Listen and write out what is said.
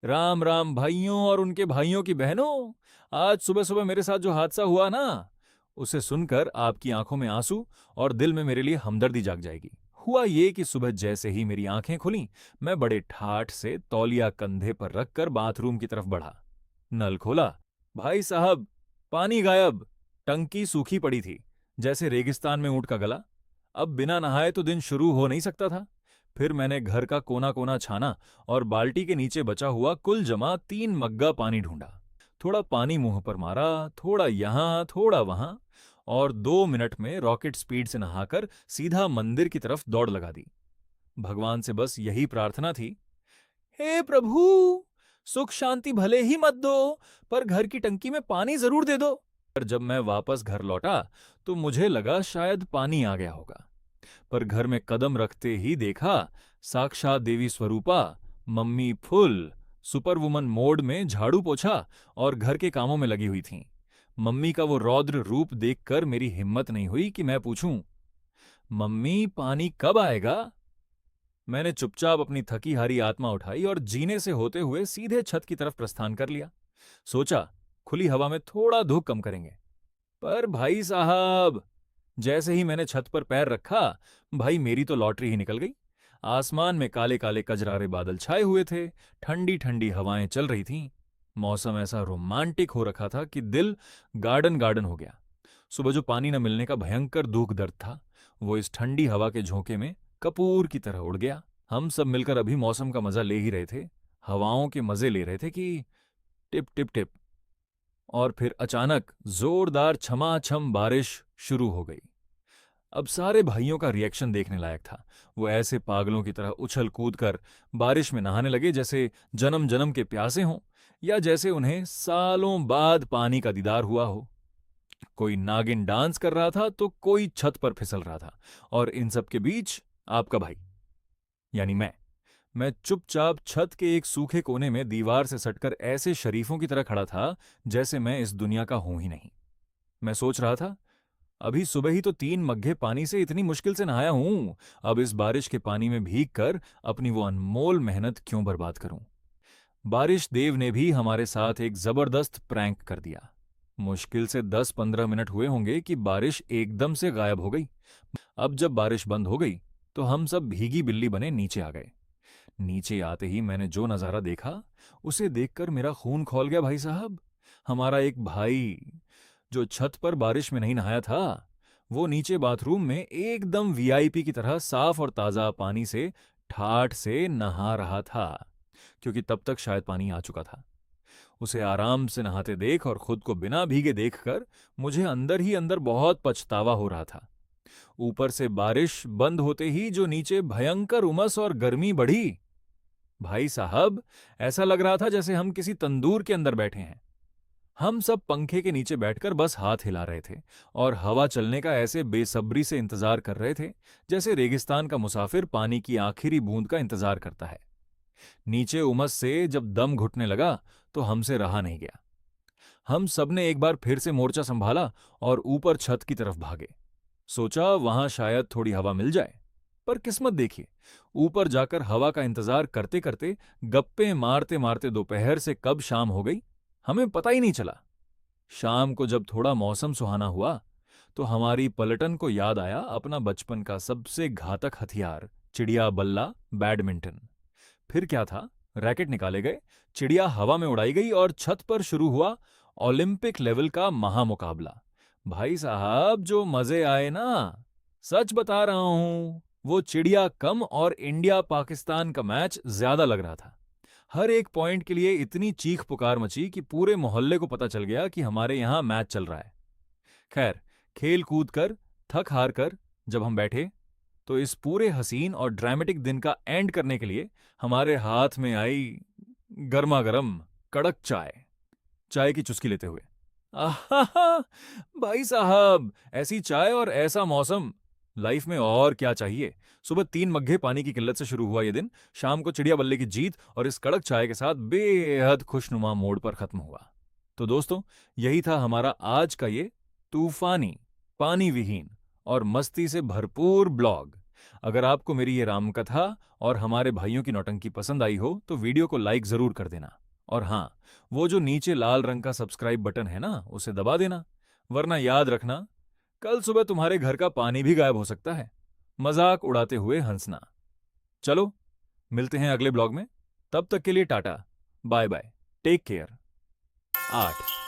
राम राम भाइयों और उनके भाइयों की बहनों। आज सुबह सुबह मेरे साथ जो हादसा हुआ ना, उसे सुनकर आपकी आंखों में आंसू और दिल में मेरे लिए हमदर्दी जाग जाएगी। हुआ ये कि सुबह जैसे ही मेरी आंखें खुलीं, मैं बड़े ठाठ से तौलिया कंधे पर रखकर बाथरूम की तरफ बढ़ा। नल खोला। भाई साहब, पानी गायब। टंकी सूखी पड़ी थी, जैसे रेगिस्तान में ऊंट का गला। अब बिना नहाए तो दिन शुरू हो नहीं सकता था। फिर मैंने घर का कोना कोना छाना और बाल्टी के नीचे बचा हुआ कुल जमा 3 मग्गा पानी ढूंढा। थोड़ा पानी मुंह पर मारा, थोड़ा यहां थोड़ा वहां, और 2 मिनट में रॉकेट स्पीड से नहाकर सीधा मंदिर की तरफ दौड़ लगा दी। भगवान से बस यही प्रार्थना थी, हे प्रभु, सुख शांति भले ही मत दो, पर घर की टंकी में पानी जरूर दे दो। पर जब मैं वापस घर लौटा तो मुझे लगा शायद पानी आ गया होगा। पर घर में कदम रखते ही देखा, साक्षात देवी स्वरूपा, mummy full super woman mode में झाड़ू पोछा और घर के कामों में लगी हुई थीं। मम्मी का वो रौद्र रूप देखकर मेरी हिम्मत नहीं हुई कि मैं पूछूं, मम्मी पानी कब आएगा? मैंने चुपचाप अपनी थकी हारी आत्मा उठाई और जीने से होते हुए सीधे छत की तरफ प्रस्थान कर लिया। सोचा, खुली हवा में थोड़ा धूप कम करेंगे। पर भाई साहब, जैसे ही मैंने छत पर पैर रखा, भाई मेरी तो लॉटरी ही निकल गई। आसमान में काले काले कजरारे बादल छाए हुए थे, ठंडी ठंडी हवाएं चल रही थीं। मौसम ऐसा रोमांटिक हो रखा था कि दिल गार्डन गार्डन हो गया। सुबह जो पानी न मिलने का भयंकर दुख दर्द था, वो इस ठंडी हवा के झोंके में कपूर की तरह उड़ गया। हम सब मिलकर अभी मौसम का मजा ले ही रहे थे, हवाओं के मजे ले रहे थे कि टिप टिप टिप, और फिर अचानक जोरदार छमाछम बारिश शुरू हो गई। अब सारे भाइयों का रिएक्शन देखने लायक था। वो ऐसे पागलों की तरह उछल कूद कर बारिश में नहाने लगे जैसे जन्म जन्म के प्यासे हों, या जैसे उन्हें सालों बाद पानी का दीदार हुआ हो। कोई नागिन डांस कर रहा था तो कोई छत पर फिसल रहा था, और इन सब के बीच आपका भाई, यानी मैं चुपचाप छत के एक सूखे कोने में दीवार से सटकर ऐसे शरीफों की तरह खड़ा था जैसे मैं इस दुनिया का हूं ही नहीं। मैं सोच रहा था, अभी सुबह ही तो 3 मग्गे पानी से इतनी मुश्किल से नहाया हूं, अब इस बारिश के पानी में भीग कर अपनी वो अनमोल मेहनत क्यों बर्बाद करूं। बारिश देव ने भी हमारे साथ एक जबरदस्त प्रैंक कर दिया। मुश्किल से 10-15 मिनट हुए होंगे कि बारिश एकदम से गायब हो गई। अब जब बारिश बंद हो गई तो हम सब भीगी बिल्ली बने नीचे आ गए। नीचे आते ही मैंने जो नजारा देखा, उसे देखकर मेरा खून खौल गया भाई साहब। हमारा एक भाई, जो छत पर बारिश में नहीं नहाया था, वो नीचे बाथरूम में एकदम वीआईपी की तरह साफ और ताजा पानी से ठाठ से नहा रहा था, क्योंकि तब तक शायद पानी आ चुका था। उसे आराम से नहाते देख और खुद को बिना भीगे देखकर मुझे अंदर ही अंदर बहुत पछतावा हो रहा था। ऊपर से बारिश बंद होते ही जो नीचे भयंकर उमस और गर्मी बढ़ी, भाई साहब, ऐसा लग रहा था जैसे हम किसी तंदूर के अंदर बैठे हैं। हम सब पंखे के नीचे बैठकर बस हाथ हिला रहे थे और हवा चलने का ऐसे बेसब्री से इंतजार कर रहे थे जैसे रेगिस्तान का मुसाफिर पानी की आखिरी बूंद का इंतजार करता है। नीचे उमस से जब दम घुटने लगा तो हमसे रहा नहीं गया। हम सबने एक बार फिर से मोर्चा संभाला और ऊपर छत की तरफ भागे। सोचा वहां शायद थोड़ी हवा मिल जाए। पर किस्मत देखिए, ऊपर जाकर हवा का इंतजार करते करते, गप्पे मारते मारते दोपहर से कब शाम हो गई, हमें पता ही नहीं चला। शाम को जब थोड़ा मौसम सुहाना हुआ तो हमारी पलटन को याद आया अपना बचपन का सबसे घातक हथियार, चिड़िया बल्ला बैडमिंटन। फिर क्या था, रैकेट निकाले गए, चिड़िया हवा में उड़ाई गई और छत पर शुरू हुआ ओलंपिक लेवल का महामुकाबला। भाई साहब, जो मजे आए ना, सच बता रहा हूं, वो चिड़िया कम और इंडिया पाकिस्तान का मैच ज्यादा लग रहा था। हर एक पॉइंट के लिए इतनी चीख पुकार मची कि पूरे मोहल्ले को पता चल गया कि हमारे यहां मैच चल रहा है। खैर, खेल कूद कर, थक हार कर जब हम बैठे, तो इस पूरे हसीन और ड्रामेटिक दिन का एंड करने के लिए हमारे हाथ में आई गर्मा गर्म कड़क चाय। चाय की चुस्की लेते हुए, आहा, भाई साहब, ऐसी चाय और ऐसा मौसम, लाइफ में और क्या चाहिए। सुबह 3 मग्गे पानी की किल्लत से शुरू हुआ ये दिन, शाम को चिड़िया बल्ले की जीत और इस कड़क चाय के साथ बेहद खुशनुमा मोड़ पर खत्म हुआ। तो दोस्तों, यही था हमारा आज का ये तूफानी, पानी विहीन और मस्ती से भरपूर ब्लॉग। अगर आपको मेरी ये रामकथा और हमारे भाइयों की नौटंकी पसंद आई हो तो वीडियो को लाइक जरूर कर देना। और हाँ, वो जो नीचे लाल रंग का सब्सक्राइब बटन है ना, उसे दबा देना, वरना याद रखना कल सुबह तुम्हारे घर का पानी भी गायब हो सकता है। मजाक उड़ाते हुए हंसना। चलो, मिलते हैं अगले ब्लॉग में। तब तक के लिए tata, bye bye, take care. 8